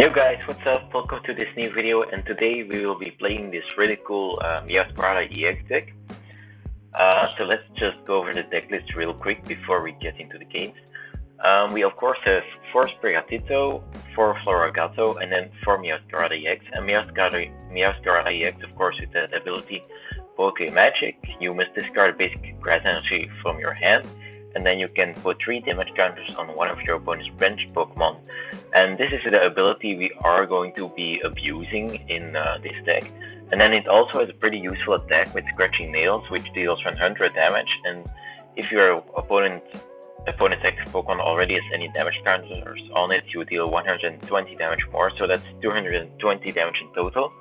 Yo guys, what's up? Welcome to this new video, and today we will be playing this really cool Meowscarada EX deck. So let's just go over the deck list real quick before we get into the games. We of course have 4 Sprigatito, 4 Floragato, and then 4 Meowscarada EX. And Meowscarada EX, of course, with that ability Poké Magic, you must discard basic grass energy from your hand, and then you can put 3 damage counters on one of your opponent's bench Pokemon. And this is the ability we are going to be abusing in this deck. And then it also has a pretty useful attack with Scratching Nails, which deals 100 damage. And if your opponent's active Pokemon already has any damage counters on it, you deal 120 damage more, so that's 220 damage in total.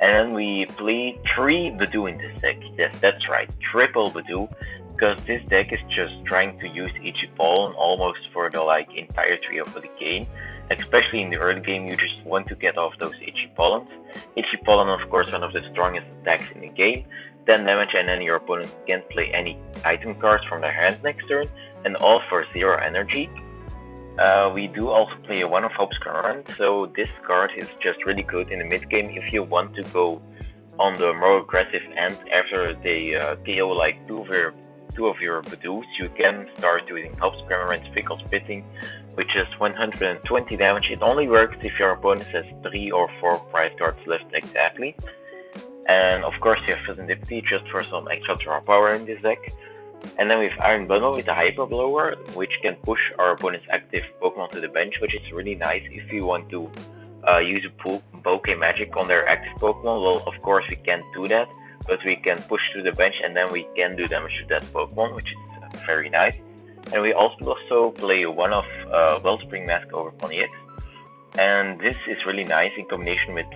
And then we play 3 Budew in this deck. Yes, that's right, triple Budew, because this deck is just trying to use Ichipollen almost for the entirety of the game. Especially in the early game, you just want to get off those Ichipollens. Ichipollen, of course, one of the strongest attacks in the game. 10 damage, and then your opponent can't play any item cards from their hand next turn, and all for 0 energy. We do also play a One of Hope's Cramorant, so this card is just really good in the mid game if you want to go on the more aggressive end after they KO like two of your Budews. You can start using Hope's Cramorant's Fickle Spitting, which is 120 damage. It only works if your opponent has 3 or 4 prize cards left exactly. And of course you have Fezandipiti just for some extra draw power in this deck. And then we have Iron Bundle with a Hyper Blower, which can push our opponent's active Pokemon to the bench, which is really nice if you want to use a Poké Magic on their active Pokemon. Well, of course we can't do that, but we can push to the bench and then we can do damage to that Pokemon, which is very nice. And we also play one of Wellspring Mask Ogerpon EX. And this is really nice in combination with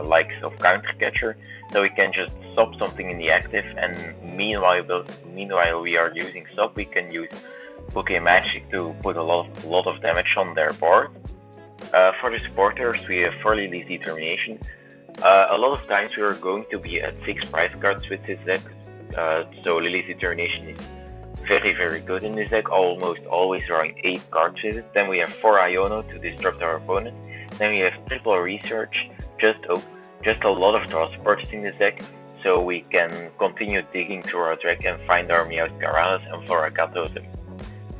likes of Counter Catcher, so we can just stop something in the active, and meanwhile we are using stop, we can use Poké Magic to put a lot of damage on their board. For the supporters, we have 4 Lillie's Determination. A lot of times we are going to be at 6 prize cards with this deck, so Lillie's Determination is very good in this deck, almost always drawing 8 cards with it. Then we have 4 Iono to disrupt our opponent. Then we have triple Research, just a lot of draw supporters in this deck, so we can continue digging through our deck and find our Meowscaradas and Floragatos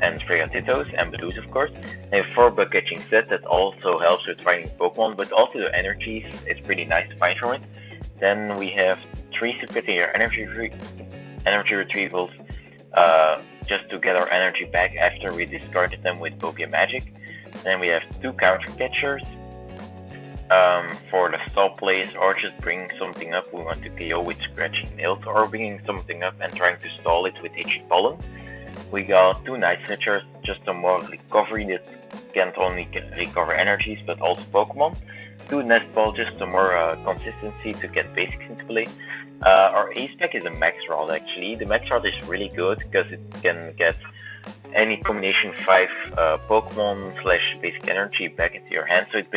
and Sprigatitos and Budews, of course. And 4 Bug Catching Set that also helps with finding Pokemon, but also the energies is pretty nice to find from it. Then we have 3 superior energy retrievals, just to get our energy back after we discarded them with Poké Magic. Then we have 2 Counter Catchers for the stop plays, or just bringing something up we want to KO with Scratching Nails, or bringing something up and trying to stall it with Ichipollen. We got 2 Night Stretchers, just some more recovery that can't only recover energies but also Pokemon. 2 Nest Ball, just some more consistency to get basics into play. Our ace pack is a Max Rod actually. The Max Rod is really good because it can get any combination 5 Pokemon / basic energy back into your hand, so it's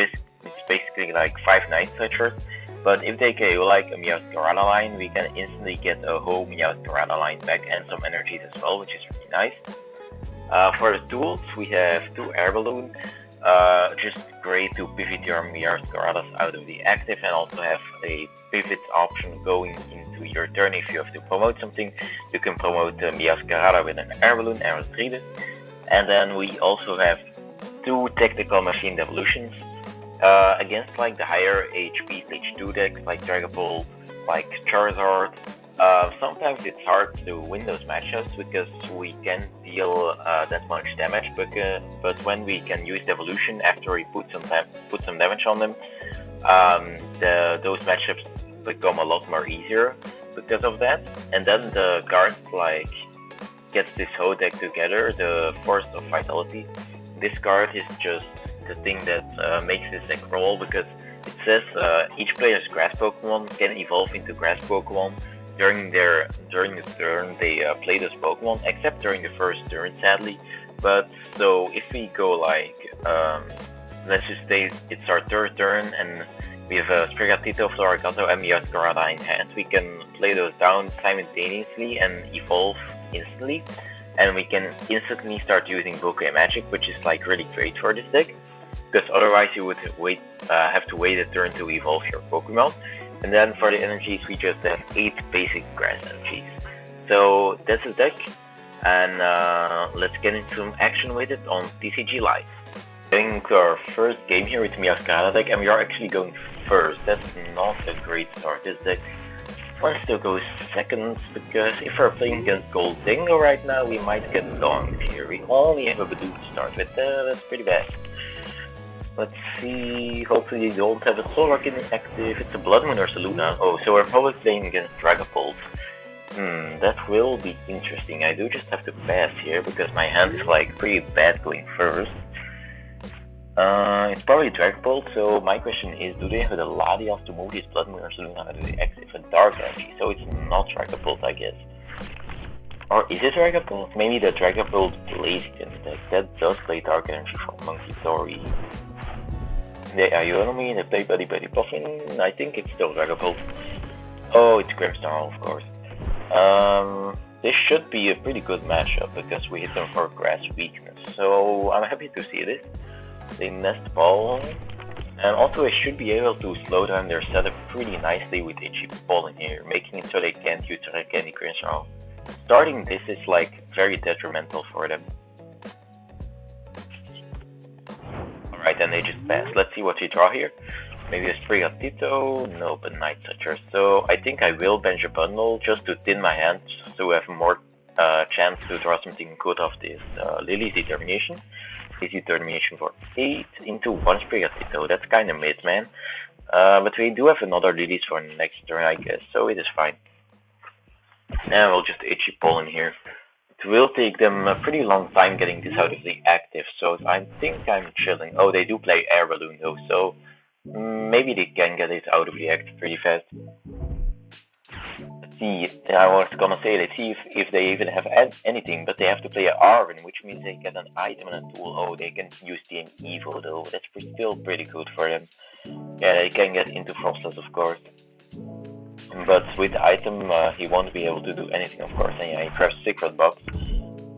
basically like 5 Night Stretchers. But if they KO like a Meowscarada line, we can instantly get a whole Meowscarada line back and some energies as well, which is really nice. For the tools, we have 2 Air Balloon, just great to pivot your Meowscaradas out of the active, and also have a pivot option going into your turn. If you have to promote something, you can promote Meowscarada with an Air Balloon and retrieve it. And then we also have 2 Tactical Machine Devolutions. Against the higher HP stage 2 decks like Dragapult, like Charizard, sometimes it's hard to win those matchups because we can't deal that much damage, but when we can use Devolution after we put some damage on them, those matchups become a lot more easier because of that. And then the card gets this whole deck together, the Forest of Vitality. This card is just the thing that makes this deck roll, because it says each player's grass Pokemon can evolve into grass Pokemon during the turn they play those Pokemon, except during the first turn, sadly. But so if we go let's just say it's our 3rd turn and we have a Sprigatito, Floragato, and Meowscarada in hand, we can play those down simultaneously and evolve instantly, and we can instantly start using Poké Magic, which is really great for this deck. because otherwise you would have to wait a turn to evolve your Pokemon. And then for the energies, we just have 8 basic grass energies. So that's the deck, and let's get into some action with it on TCG Live. Getting to our first game here with Meowscarada deck, and we are actually going first. That's not a great start. This deck wants to go second, because if we're playing against Goldingo right now, we might get donked here. We only have a Budew to start with, that's pretty bad. Let's see, hopefully they don't have a Solrock inactive. It's a Blood Moon or a Luna. Oh, so we're probably playing against Dragapult. That will be interesting. I do just have to pass here, because my hand is like pretty bad going first. It's probably Dragapult, so my question is, do they have the Latias to move his Blood Moon or Luna, or do they active a Dark Energy? So it's not Dragapult, I guess. Or is it Dragapult? Maybe the Dragapult plays in the deck. That does play Dark Energy from Monkey Tori. They Iono me, they play Buddy Puffin. I think it's still Dragapult. Oh, it's Grimmsnarl, of course. This should be a pretty good matchup, because we hit them for Grass Weakness. So I'm happy to see this. They Nest Ball, and also I should be able to slow down their setup pretty nicely with Itchy Ball in here, making it so they can't use any Grimmsnarl. Starting this is like very detrimental for them. Alright, and they just pass. Let's see what we draw here. Maybe a Sprigatito, no, but Night Stretcher. So I think I will bench a bundle just to thin my hand, so we have more chance to draw something good off this Lillie's Determination. Easy Determination for 8 into 1 Sprigatito. That's kinda mid, man. But we do have another Lillies for next turn, I guess, so it is fine. And we'll just Itchy Ball in here. It will take them a pretty long time getting this out of the active, so I think I'm chilling. Oh, they do play Air Balloon though, so maybe they can get it out of the active pretty fast. Let's see, I was gonna say, let's see if they even have anything, but they have to play an Arven, which means they get an item and a tool. Oh, they can use the Eevee though, that's still pretty good for them. Yeah, they can get into Frostless, of course. But with the item, he won't be able to do anything, of course. And yeah, he pressed Secret Box.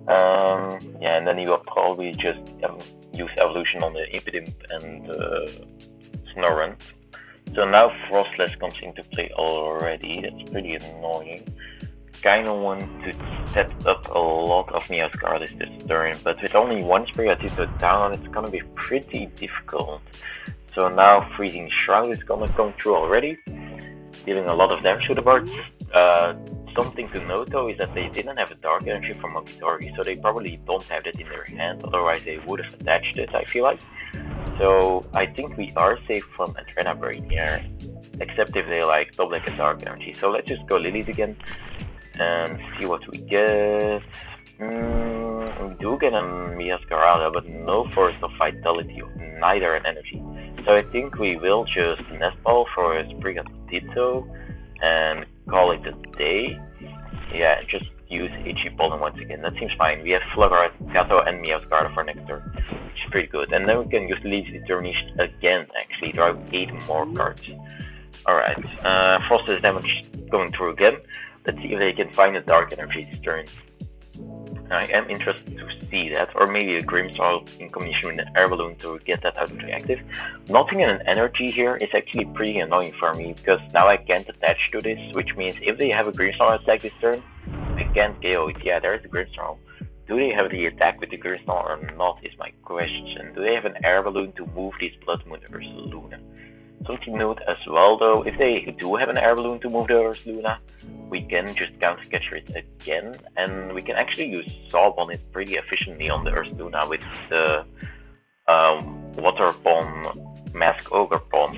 Yeah, and then he will probably just use Evolution on the Impidimp and Snorunt. So now Frostless comes into play already. That's pretty annoying. Kinda want to set up a lot of Meowscarada this turn, but with only 1 Sprigatito down, it's gonna be pretty difficult. So now Freezing Shroud is gonna come through already, dealing a lot of damage to the board. Something to note though is that they didn't have a Dark Energy from Monkey Tori, so they probably don't have that in their hand, otherwise they would have attached it, I feel like. So I think we are safe from Adrena Brain here, except if they like double a Dark Energy. So let's just go Lillies again and see what we get. We do get a Meowscarada, but no Forest of Vitality, neither an Energy. So I think we will just Nest Ball for a Sprigatito and call it a day. Yeah, just use Itchy Ball once again, that seems fine. We have Floragato and Meowscarada for next turn, which is pretty good. And then we can use Lillie's Determination again, actually, draw 8 more cards. Alright, Frostless damage going through again. Let's see if they can find a Dark Energy this turn. I am interested to see that, or maybe a Grimmsnarl in combination with an Air Balloon to get that out of the active. Nothing in an energy here is actually pretty annoying for me, because now I can't attach to this, which means if they have a Grimmsnarl attack this turn, I can't KO it. Yeah, there's the Grimmsnarl. Do they have the attack with the Grimmsnarl or not is my question. Do they have an Air Balloon to move this Blood Moon or Luna? Something to note as well though, if they do have an Air Balloon to move the Luna, we can just counter catcher it again, and we can actually use Sob on it pretty efficiently on the Luna with the Waterpon Mask Ogerpon,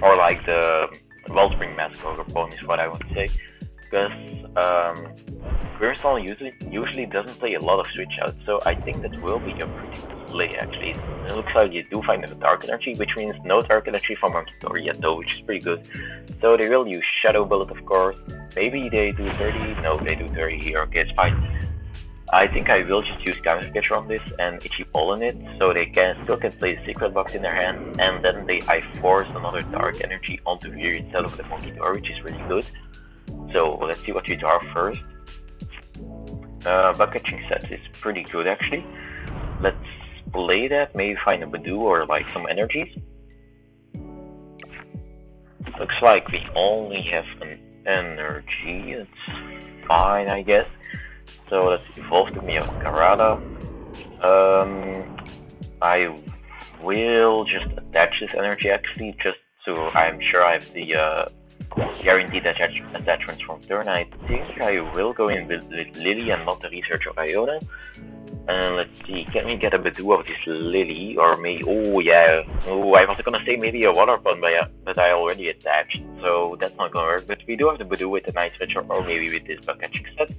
or like the Wellspring Mask Ogerpon is what I want to say, because Grimmsnarl usually doesn't play a lot of switch outs, so I think that will be a pretty good play actually. It looks like you do find a Dark Energy, which means no Dark Energy from Monkey Tori yet though, which is pretty good. So they will use Shadow Bullet, of course. Maybe they do 30, no, they do 30 here, okay, it's fine. I think I will just use Counter Catcher on this and Itchy Ball in it, so they still can play the Secret Box in their hand, and then I force another Dark Energy onto here instead of the Monkey Tori, which is really good. So let's see what we draw first. Bug Catching Set is pretty good actually. Let's play that, maybe find a Budew or like some energies. Looks like we only have an energy, it's fine I guess. So let's evolve to Meowscarada. I will just attach this energy actually, just so I'm sure I have the guaranteed attachments from turn. I think I will go in with Lillie and not the research of Iono. And let's see, can we get a Budew of this Lillie, or maybe, oh yeah, oh I was gonna say maybe a Waterpon, but I already attached, so that's not gonna work. But we do have the Budew with the Night Stretcher, or maybe with this Bug Catching Set.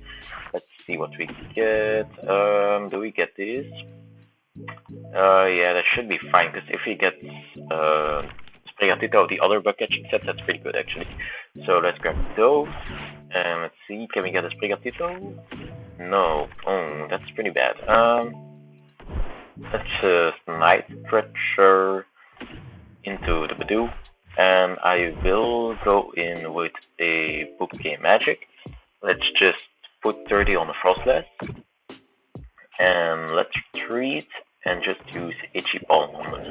Let's see what we get. Do we get this? Yeah, that should be fine, because if we get Sprigatito of the other Bug Catching Set, that's pretty good actually. So let's grab those, and let's see, can we get a Sprigatito? No, oh, that's pretty bad. Let's just Night Stretcher into the Budew, and I will go in with a Pokémon Magic. Let's just put 30 on the Frostless, and let's retreat and just use Itchy Palm on it.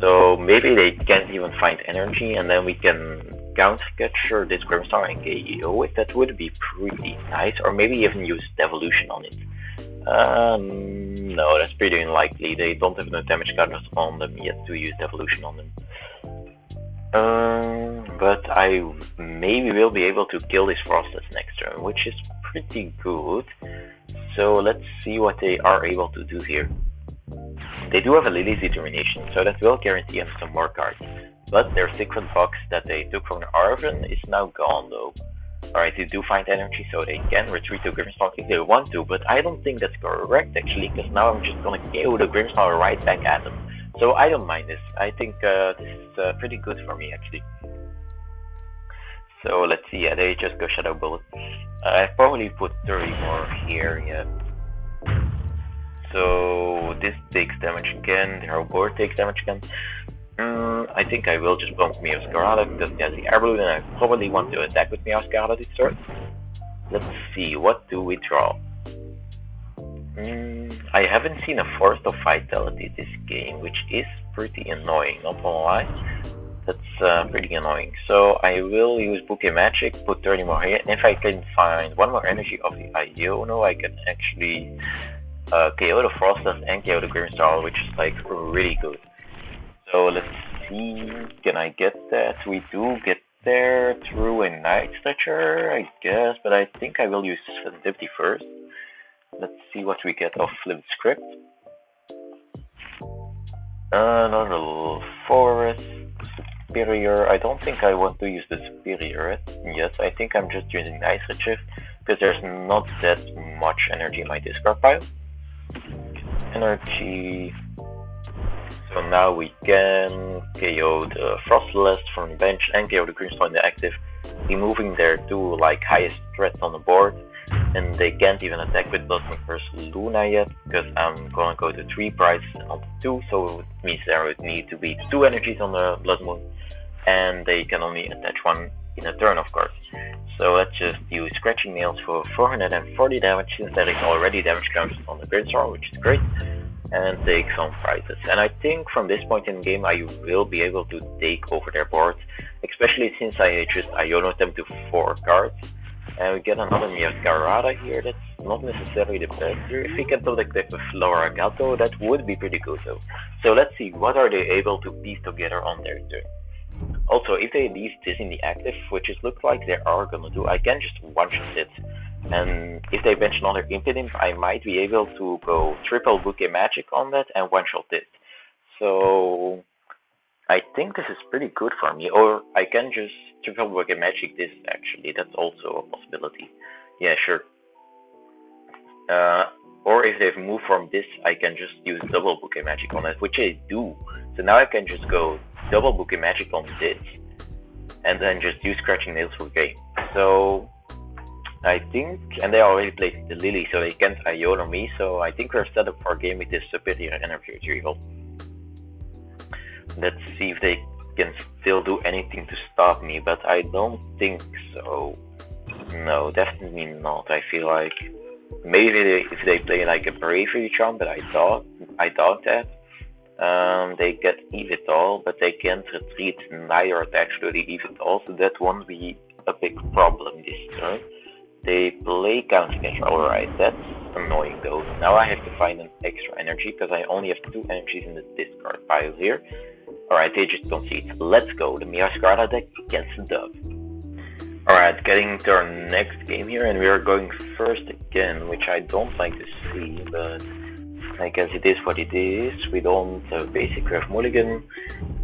So maybe they can't even find energy, and then we can counter capture this Grimmsnarl and KO it. That would be pretty nice, or maybe even use Devolution on it. No, that's pretty unlikely. They don't have no damage counters on them yet to use Devolution on them. But I maybe will be able to kill this Frostless next turn, which is pretty good. So let's see what they are able to do here. They do have a Lillie's Determination, so that will guarantee them some more cards. But their secret box that they took from the Arven is now gone though. Alright, they do find energy, so they can retreat to Grimmsnarl if they want to, but I don't think that's correct actually, because now I'm just gonna KO the Grimmsnarl right back at them. So I don't mind this. I think this is pretty good for me actually. So let's see, yeah, they just go Shadow Bullet. I probably put 30 more here, yeah. So this takes damage again, the whole board takes damage again. I think I will just bump Meowscarada because he has the Air Balloon and I probably want to attack with Meowscarada this turn. Let's see, what do we draw? I haven't seen a Forest of Vitality this game, which is pretty annoying, not gonna lie. That's pretty annoying. So I will use Pokémon Magic, put 30 more here, and if I can find one more energy of the Iono, I can actually KO the Frostless and KO the Grimmsnarl, which is like really good. So let's see, can I get that? We do get there through a Night Stretcher, I guess, but I think I will use Fezandipiti first. Let's see what we get of Flip Script. Another Forest, Superior. I don't think I want to use the Superior yet. I think I'm just using Night Stretcher because there's not that much energy in my discard pile. Energy. So now we can KO the Frostless from the bench and KO the Grimmsnarl in the active, removing their two like highest threats on the board, and they can't even attack with Blood Moon vs Luna yet because I'm gonna go to 3 prizes and not 2, so it means there would need to be 2 energies on the Blood Moon, and they can only attach 1 in a turn of course. So let's just use Scratching Nails for 440 damage since there is already damage counters on the Grimmsnarl, which is great. And take some prizes. And I think from this point in the game I will be able to take over their board, especially since I just Iono them to 4 cards. And we get another Meowscarada here, that's not necessarily the best here. If we can protect with Floragato, that would be pretty good though. So let's see, what are they able to piece together on their turn. Also, if they leave this in the active, which it looks like they are gonna do, I can just one-shot it. And if they bench another Impidimp, I might be able to go triple Pokémon Magic on that and one-shot it. So I think this is pretty good for me. Or I can just triple Pokémon Magic this actually, that's also a possibility. Yeah, sure. Or if they've moved from this, I can just use double Pokémon Magic on it, which I do. So now I can just go double Pokémon Magic on this, and then just use Scratching Nails for game. So I think, and they already played the Lillie, so they can't Iono me, so I think we're set up for a game with this Superior Energy Retrieval. Let's see if they can still do anything to stop me, but I don't think so. No, definitely not, I feel like. Maybe if they play like a bravery charm, but I doubt that. They get Eevee, but they can't retreat neither attach to the Eevee, so that won't be a big problem this turn. They play counter control, right? That's annoying though. Now I have to find an extra energy because I only have 2 energies in the discard pile here. Alright, they just concede. Let's go, the Meowscarada deck gets the dub. Alright, getting to our next game here, and we are going first again, which I don't like to see, but I guess it is what it is. We don't have basic, we have mulligan.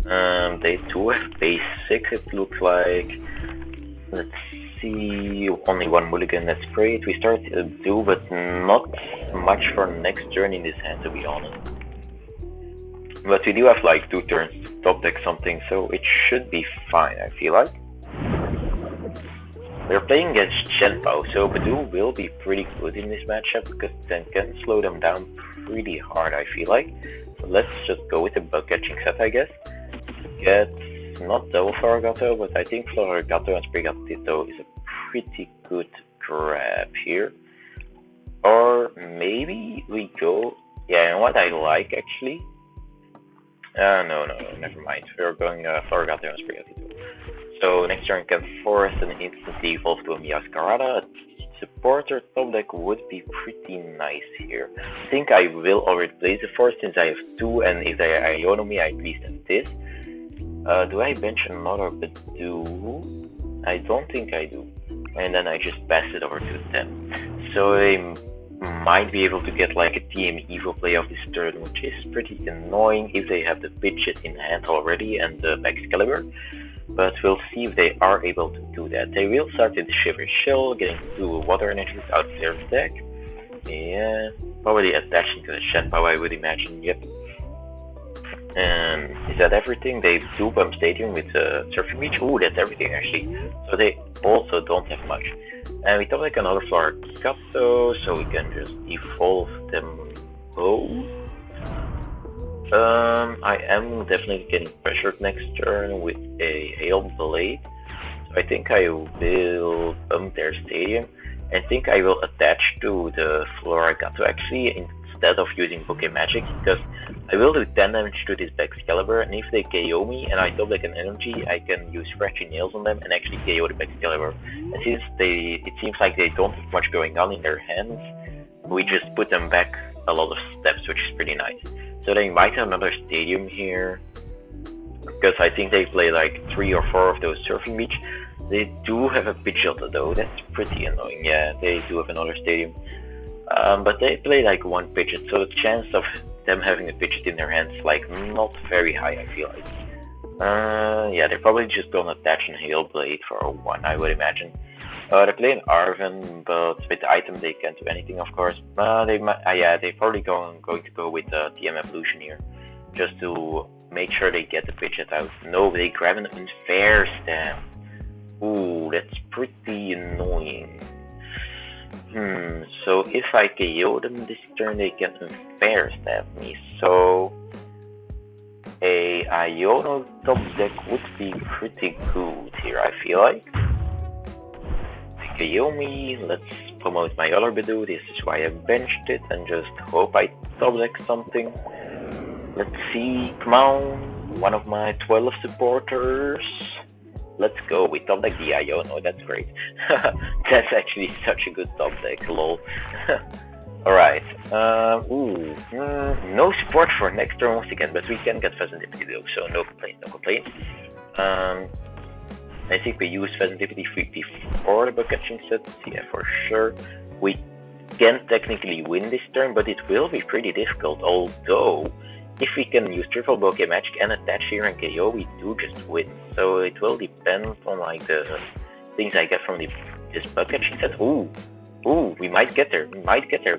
They do have basic, it looks like. Let's see, only 1 mulligan, that's great. We start to do, but not much for next turn in this hand, to be honest. But we do have like 2 turns to top deck something, so it should be fine, I feel like. We're playing against Chien-Pao, so Budew will be pretty good in this matchup because then can slow them down pretty hard, I feel like. So let's just go with the Bug Catching Set, I guess. Get not double Floragato, but I think Floragato and Sprigatito is a pretty good grab here. Or maybe we go, yeah, and what I like actually. No, never mind. We're going Floragato and Sprigatito. So next turn can Forest and instantly evolve to a Meowscarada. Supporter top deck would be pretty nice here. I think I will already place the Forest since I have 2, and if they Iono me, I at least have this. Do I bench another Budew? I don't think I do. And then I just pass it over to them. So they might be able to get like a TM Evo play of this turn, which is pretty annoying if they have the Pidgeot in hand already and the Excalibur. But we'll see if they are able to do that. They will start with the Shiver Shell, getting 2 water energies out of their deck. Yeah, probably attaching to the Chien-Pao, I would imagine, yep. And is that everything? They do bump Stadium with Surfing Beach. Ooh, that's everything actually. So they also don't have much. And we top like another Floragato, so we can just evolve them both. I am definitely getting pressured next turn with a Hail Blade. So I think I will bump their Stadium. I think I will attach to the Floragato actually instead of using Bouquet Magic, because I will do 10 damage to this Excalibur, and if they KO me and I top like an energy, I can use Scratching Nails on them and actually KO the Excalibur. And since it seems like they don't have much going on in their hands, we just put them back a lot of steps, which is pretty nice. So they might have another Stadium here, because I think they play like 3 or 4 of those Surfing Beach. They do have a Pidgeotto though, that's pretty annoying. Yeah, they do have another Stadium. But they play like 1 Pidgeot, so the chance of them having a Pidgeot in their hands like not very high, I feel like. Yeah, they're probably just gonna attach an Hail Blade for a 1, I would imagine. They're playing Arven, but with the item they can't do anything, of course. They might, yeah, they're probably going to go with TM Evolution here, just to make sure they get the Pidgeot out. No, they grab an Unfair Stamp. Ooh, that's pretty annoying. So if I KO them this turn, they can Unfair Stamp me. So a Iono top deck would be pretty good here, I feel like. KO me, let's promote my other Budew. This is why I benched it and just hope I top deck something. Let's see, come on, one of my 12 supporters. Let's go, we top deck the Iono, that's great. That's actually such a good top deck, lol. Alright, no support for next turn once again, but we can get Fezandipiti though, so no complaints. I think we used Fezandipiti before the Bug Catching Set, yeah, for sure. We can technically win this turn, but it will be pretty difficult, although if we can use triple Bouquet Magic and attach here and KO, we do just win. So it will depend on like the things I get from this Bug Catching Set. Ooh, we might get there,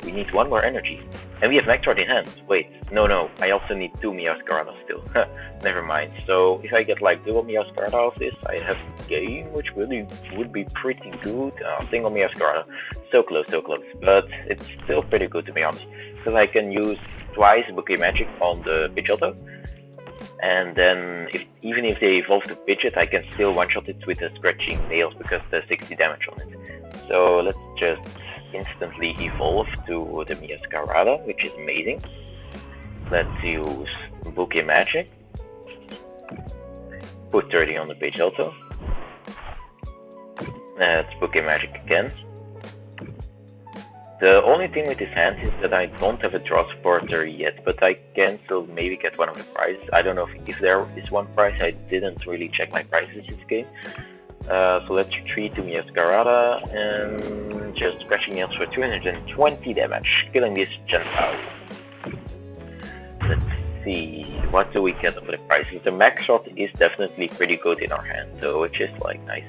we need 1 more energy. And we have Nectar in hand. Wait, no, I also need 2 Meowscarada still. Never mind. So if I get like double Meowscarada of this, I have game, which really would be pretty good. Single Meowscarada, so close. But it's still pretty good to be honest, because I can use twice Bouquet Magic on the Pidgeotto. And then even if they evolve to Pidgeot, I can still one-shot it with the Scratching Nails because there's 60 damage on it. So let's just instantly evolve to the Meowscarada, which is amazing. Let's use Bouquet Magic. Put 30 on the page also. Let's Bouquet Magic again. The only thing with this hand is that I don't have a draw supporter yet, but I can still maybe get one of the prizes. I don't know if there is one prize. I didn't really check my prizes this game. So let's retreat to Meowscarada and just scratching nails for 220 damage, killing this Chien-Pao. Let's see, what do we get for the prizes? The max shot is definitely pretty good in our hand, so which is like nice.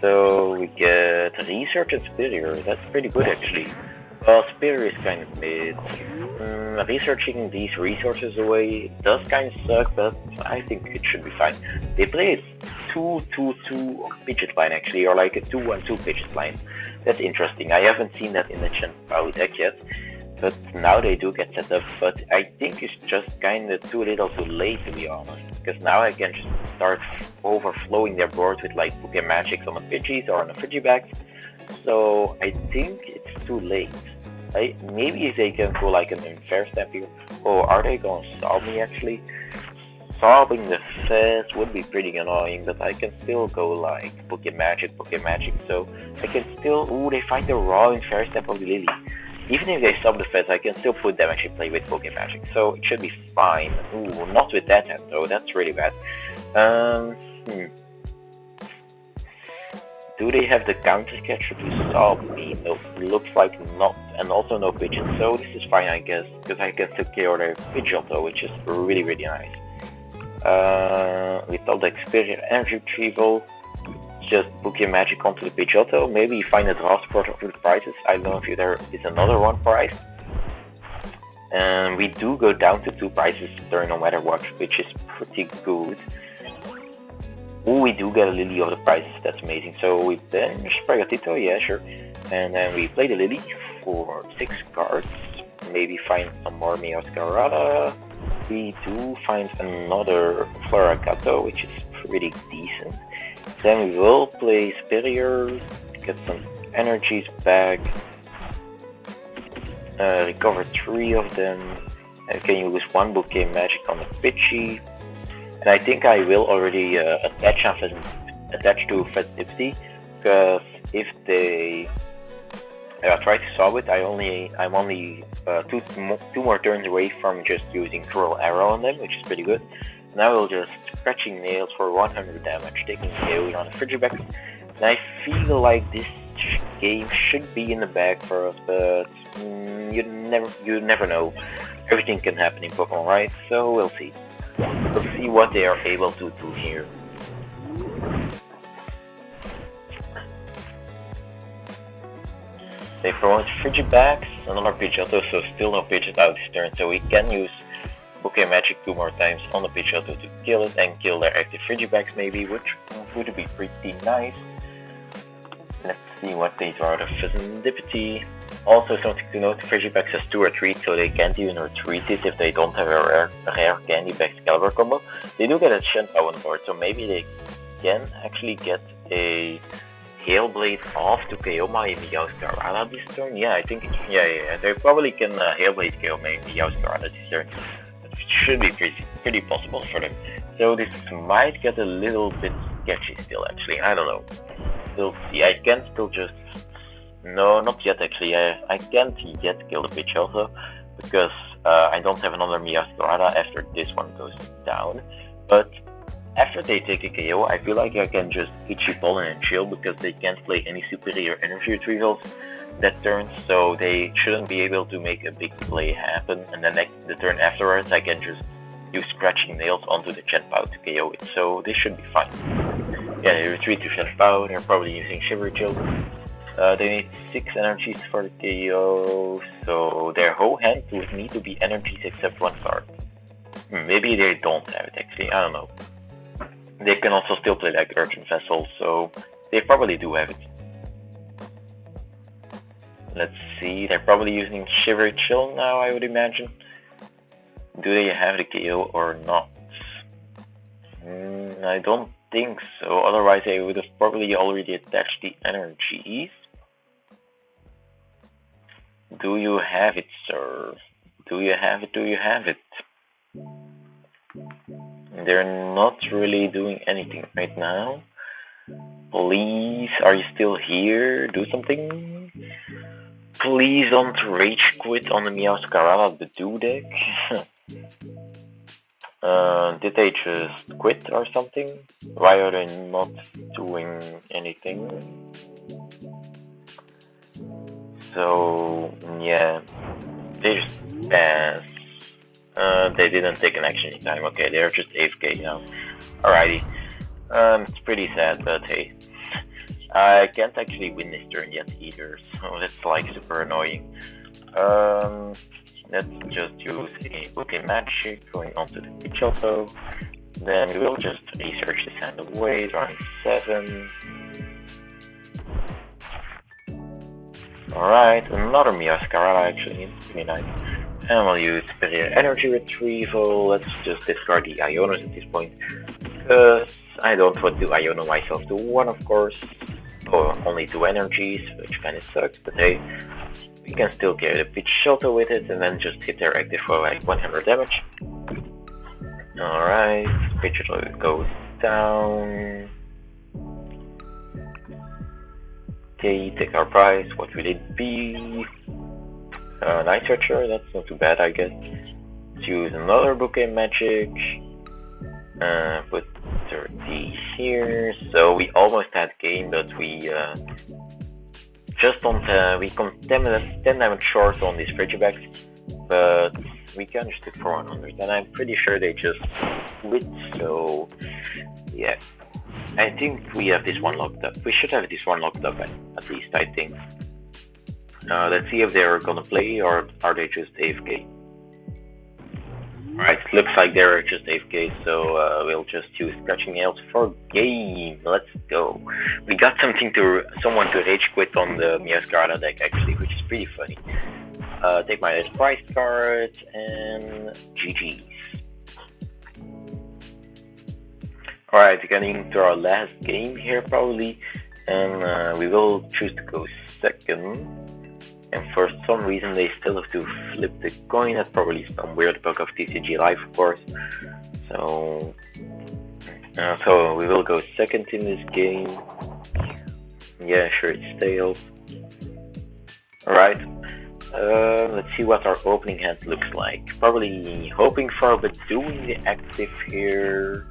So we get Research and Superior, that's pretty good actually. Well, Superior is kind of mid. Researching these resources away does kind of suck, but I think it should be fine. They play 2-2-2 Pidgeot line actually, or like a 2-1-2 Pidgeot line. That's interesting. I haven't seen that in the Chien-Pao deck yet, but now they do get set up. But I think it's just kind of too little too late, to be honest, because now I can just start overflowing their board with like Bouquet Magics on the Pidgeys or on the Frigibags. So I think it's too late. Maybe if they can go like an unfair step here. Oh, are they going to solve me actually? Solving the Fez would be pretty annoying, but I can still go like Bouquet Magic, so I can still... Ooh, they find the raw unfair step of the Lillie. Even if they stop the Fez, I can still put them actually play with Bouquet Magic, so it should be fine. Ooh, not with that hand though, that's really bad. Do they have the counter catcher to solve me? Nope, looks like not, and also no Pidgeot, so this is fine I guess, because I can still KO their Pidgeotto, which is really nice. Without the Experience Energy Retrieval, just Bouquet Magic onto the Pidgeotto, maybe find a draw supporter for the prizes. I don't know if there is another one prize. And we do go down to 2 prizes turn no matter what, which is pretty good. Oh, we do get a Lillie of the prizes, that's amazing. So we bench Sprigatito, yeah sure. And then we play the Lillie for 6 cards. Maybe find some more Meowscarada. We do find another Floragato, which is pretty decent. Then we will play Superior, get some energies back, recover 3 of them, and can use 1 Bouquet Magic on the Pidgey. And I think I will already attach to Fezandipiti, because if they try to solve it, I'm only two more turns away from just using Cruel Arrow on them, which is pretty good. Now we'll just scratching nails for 100 damage, taking AoE on the Frigibax. And I feel like this game should be in the bag for us, but you never know. Everything can happen in Pokemon, right? So we'll see. We'll see what they are able to do here. They promote Frigibax, another Pidgeotto, so still no Pidgeot out this turn, so we can use Bouquet Magic 2 more times on the Pidgeotto to kill it and kill their active Frigibax maybe, which would be pretty nice. Let's see what they draw. The Fezandipiti. Also something to note, Frigibax has 2 retreats, so they can't even retreat it if they don't have a rare Candy Back Excalibur combo. They do get a Chien-Pao on board, so maybe they can actually get a Hail Blade off to KO my Meowscarada this turn. Yeah, I think, yeah, they probably can Hail Blade KO my Meowscarada this turn. It should be pretty possible for them. So this might get a little bit sketchy still, actually. I don't know. We'll see. I can still just... No, not yet actually. I can't yet kill the pitch also, because I don't have another Meowscarada after this one goes down. But after they take a KO, I feel like I can just Itchy Pollen and chill, because they can't play any superior energy retrievals that turn, so they shouldn't be able to make a big play happen. And then the turn afterwards, I can just use Scratching Nails onto the Chien-Pao to KO it, so this should be fine. Yeah, they retreat to Chien-Pao, they're probably using Shivery Chill. They need 6 energies for the KO, so their whole hand would need to be energies except 1 card. Maybe they don't have it actually, I don't know. They can also still play like Urgent Vessel, so they probably do have it. Let's see, they're probably using Shivery Chill now, I would imagine. Do they have the KO or not? I don't think so, otherwise they would have probably already attached the energies. Do you have it, sir? Do you have it? Do you have it? They're not really doing anything right now. Please, are you still here? Do something. Please don't rage quit on the Meowscarada Budew deck. Did they just quit or something? Why are they not doing anything? So, yeah, they just pass. They didn't take an action in time. Okay, they're just AFK now. Alrighty. It's pretty sad, but hey. I can't actually win this turn yet either, so that's like super annoying. Let's just use a Pokémon Magic going onto the pitch also. Then we will just research the sand away, drawing 7. Alright, another Meowscarada actually, it's pretty nice. And we'll use Energy Retrieval. Let's just discard the Ionos at this point, because I don't want to Iono myself to 1, of course. Oh, only 2 energies, which kinda sucks, but hey, we can still get a pitch shelter with it and then just hit their active for like 100 damage. Alright, pitch goes down. Okay, take our prize. What will it be? Night Stretcher, that's not too bad, I guess. Let's use another Bouquet Magic. Put 30 here. So we almost had game, but we just don't. We come 10 damage short on these Frigibags, but we can just hit for 100, and I'm pretty sure they just quit. So yeah, I think we have this one locked up. We should have this one locked up at least, I think. Let's see if they're gonna play or are they just AFK. Alright, looks like they're just AFK, so we'll just use Scratching Nails for game. Let's go. We got someone to rage quit on the Meowscarada deck actually, which is pretty funny. Take my last prize card and GG's. Alright, getting into our last game here probably, and we will choose to go second. And for some reason they still have to flip the coin. That's probably some weird bug of TCG Live, of course. So we will go second in this game. Yeah, sure, it's tails. Alright, let's see what our opening hand looks like. Probably hoping for a Budew in the active here.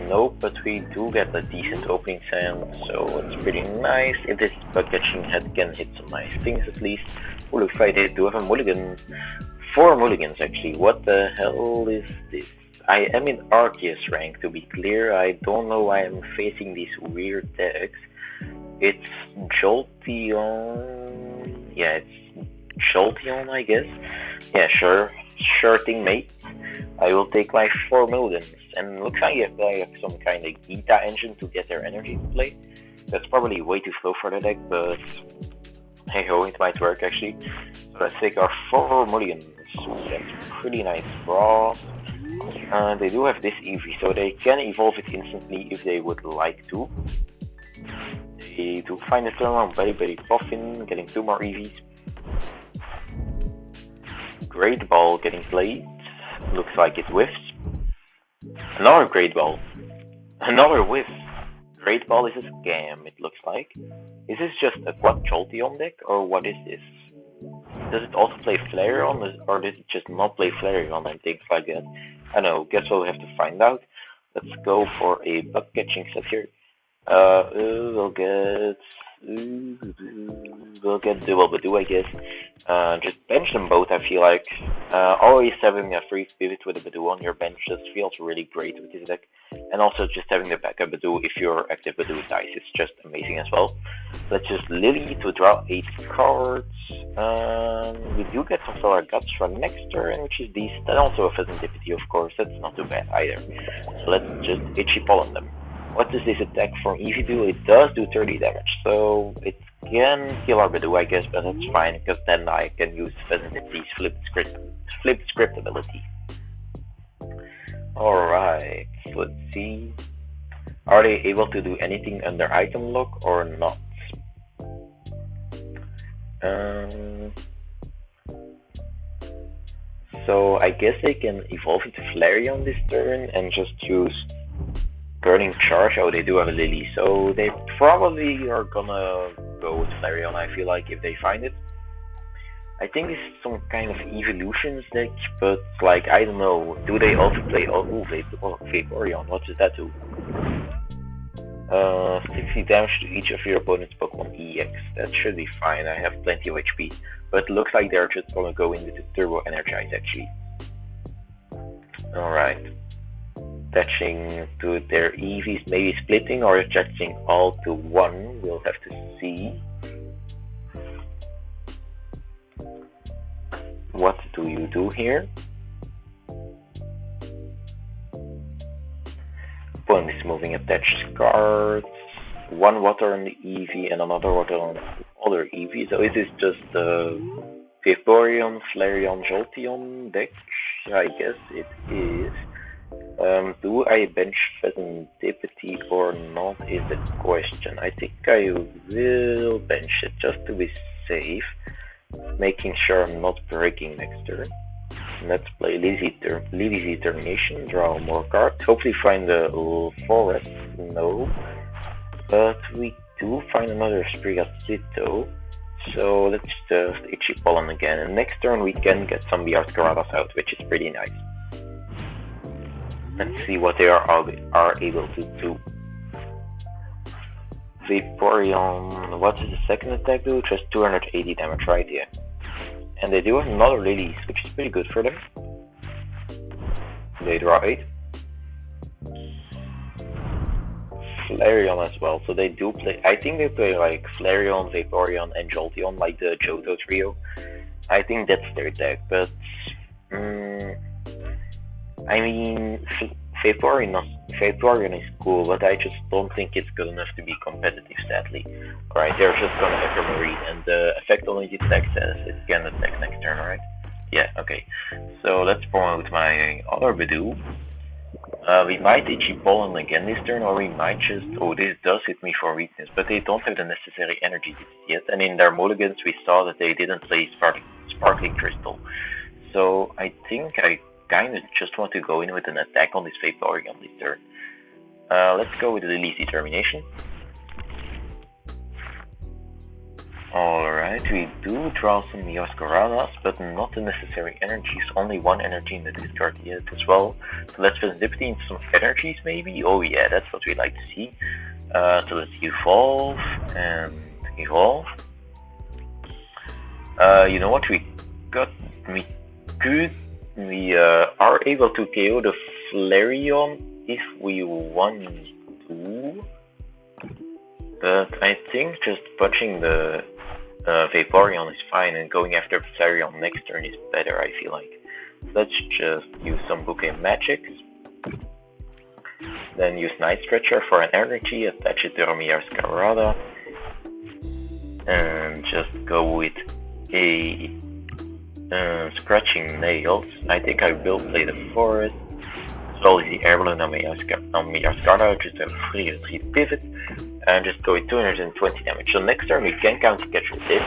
Nope, but we do get a decent opening sand, so it's pretty nice. If this Bug Catching head can hit some nice things at least. Oh, looks like they do have a mulligan. 4 mulligans actually. What the hell is this? I am in Arceus rank, to be clear. I don't know why I'm facing these weird decks. It's Jolteon. Yeah, it's Jolteon, I guess. Yeah, sure thing, mate. I will take my 4 mulligans. And looks like they have some kind of Gita engine to get their energy to play. That's probably way too slow for the deck, but hey ho, it might work actually. So let's take our 4 mulligans. That's pretty nice draw. They do have this Eevee, so they can evolve it instantly if they would like to. They do find a turn on very Puffin, getting 2 more Eevees. Great Ball getting played. Looks like it whiffs. Another Great Ball. Another whiff. Great Ball is a scam, it looks like. Is this just a Quad Jolteon deck, or what is this? Does it also play Flareon, or does it just not play Flareon and things like that? I don't know, guess we'll have to find out. Let's go for a Bug Catching Set here. We'll get Double Budew, I guess. Just bench them both, I feel like. Always having a free pivot with a Budew on your bench just feels really great with this deck. And also just having the backup Budew if your active Budew dies, it's just amazing as well. Let's just Lillie to draw 8 cards. We do get some Floragato for next turn, which is decent. And also a Fezandipiti, of course, that's not too bad either. So let's just Itchy Pollen them. What does this attack from Eevee do? It does do 30 damage, so it can kill our Budew, I guess, but that's fine, because then I can use Fezandipiti's flipped script ability. Alright, let's see. Are they able to do anything under item lock or not? So I guess they can evolve into Flareon this turn and just use Burning Charge. Oh, they do have a Lillie, so they probably are gonna go with Flareon, I feel like, if they find it. I think this is some kind of Evolutions deck, but like, I don't know, do they also play Vaporeon? What does that do? 60 damage to each of your opponent's Pokemon EX. That should be fine, I have plenty of HP. But it looks like they're just gonna go in with the Turbo Energize actually. Alright. Attaching to their Eevees, maybe splitting or attaching all to one, we'll have to see. What do you do here? Opponent is moving attached cards. One water on the Eevee and another water on the other Eevee. So is this just the Vaporeon, Flareon, Jolteon deck? I guess it is. Do I bench Fezandipiti or not is the question. I think I will bench it just to be safe, making sure I'm not breaking next turn. Let's play Lillie's Determination, draw more cards, hopefully find the Forest, no. But we do find another Sprigatito, so let's just Itchy Pollen again, and next turn we can get some Meowscaradas out, which is pretty nice. Let's see what they are able to do. Vaporeon, what does the second attack do? Just 280 damage, right? Yeah. And they do have another Lillie, which is pretty good for them. They draw 8. Flareon as well, so they do play, I think they play like Flareon, Vaporeon and Jolteon, like the Johto trio. I think that's their deck, but I mean, Vaporeon is cool, but I just don't think it's good enough to be competitive, sadly. Alright, they're just gonna Ephemerate, and the effect only detects as it can attack next turn, right? Yeah, okay. So let's promote my other Budew. We might Itchy Pollen again this turn, or we might just... Oh, this does hit me for weakness, but they don't have the necessary energy yet, and in their mulligans we saw that they didn't play Sparkling Crystal. So I think I kind of just want to go in with an attack on this Vaporeon this turn. Let's go with Lillie's Determination. Alright, we do draw some Meowscaradas, but not the necessary energies, only one energy in the discard yet as well. So let's Fezandipiti into some energies maybe? Oh yeah, that's what we like to see. So let's evolve and evolve. You know what, we are able to KO the Flareon if we want to, but I think just punching the Vaporeon is fine, and going after Flareon next turn is better, I feel like. Let's just use some Bouquet Magics, then use Night Stretcher for an energy, attach it to our Meowscarada, and just go with a Scratching Nails. I think I will play the Forest, as well as the Air Balloon on Meowscarada, just a free retreat pivot, and just go with 220 damage. So next turn we can counter catch with this,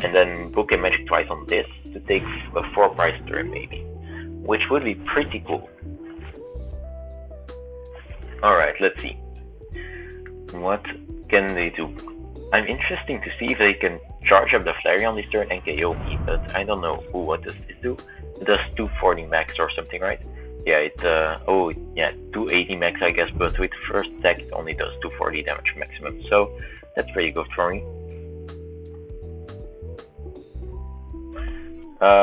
and then Bouquet Magic twice on this to take a 4-price turn maybe, which would be pretty cool. Alright, let's see. What can they do? I'm interested to see if they can charge up the Flareon this turn and KO me, but I don't know. Ooh, what does this do? It does 240 max or something, right? Yeah, it, 280 max I guess, but with first attack it only does 240 damage maximum, so that's pretty good for me.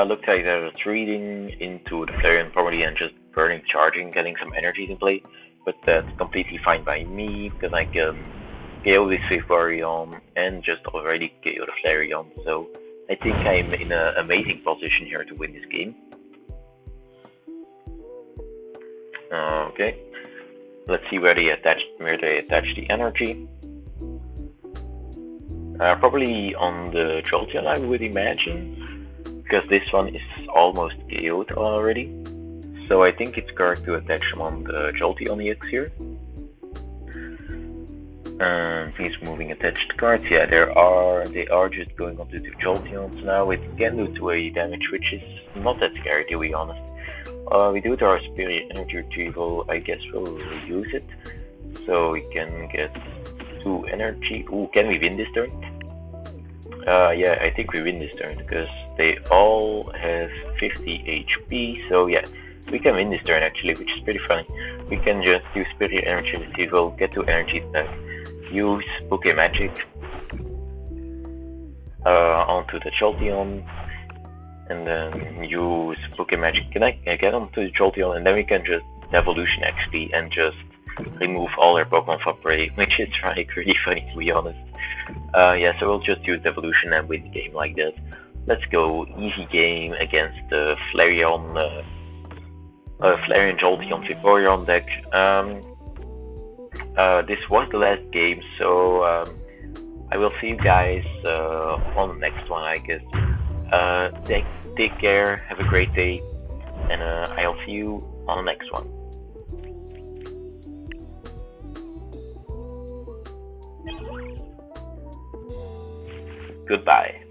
Looks like they're retreating into the Flareon probably and just burning, charging, getting some energies in play, but that's completely fine by me, because I can KO this Vaporeon and just already KO the Flareon, so I think I'm in an amazing position here to win this game. Okay, let's see where they attach the energy. Probably on the Jolteon, I would imagine, because this one is almost KO'd already. So I think it's correct to attach them on the Jolteon EX here. These moving attached cards, yeah, they are just going onto the Jolteons now. It can do 280 damage, which is not that scary to be honest. We do it our Spirit Energy Retrieval, I guess we'll use it. So we can get 2 energy. Ooh, can we win this turn? Yeah, I think we win this turn because they all have 50 HP, so yeah, we can win this turn actually, which is pretty funny. We can just use Spirit Energy Retrieval, get 2 energies back, use Poké Magic onto the Jolteon, and then use Poké Magic. Can I get onto the Jolteon, and then we can just Devolution XP and just remove all their Pokemon from prey, which is like really funny to be honest. Yeah, so we'll just use Devolution and win the game like that. Let's go, easy game against the Flareon Jolteon Vaporeon deck. This was the last game, so I will see you guys on the next one, I guess. Take care, have a great day, and I'll see you on the next one. Goodbye.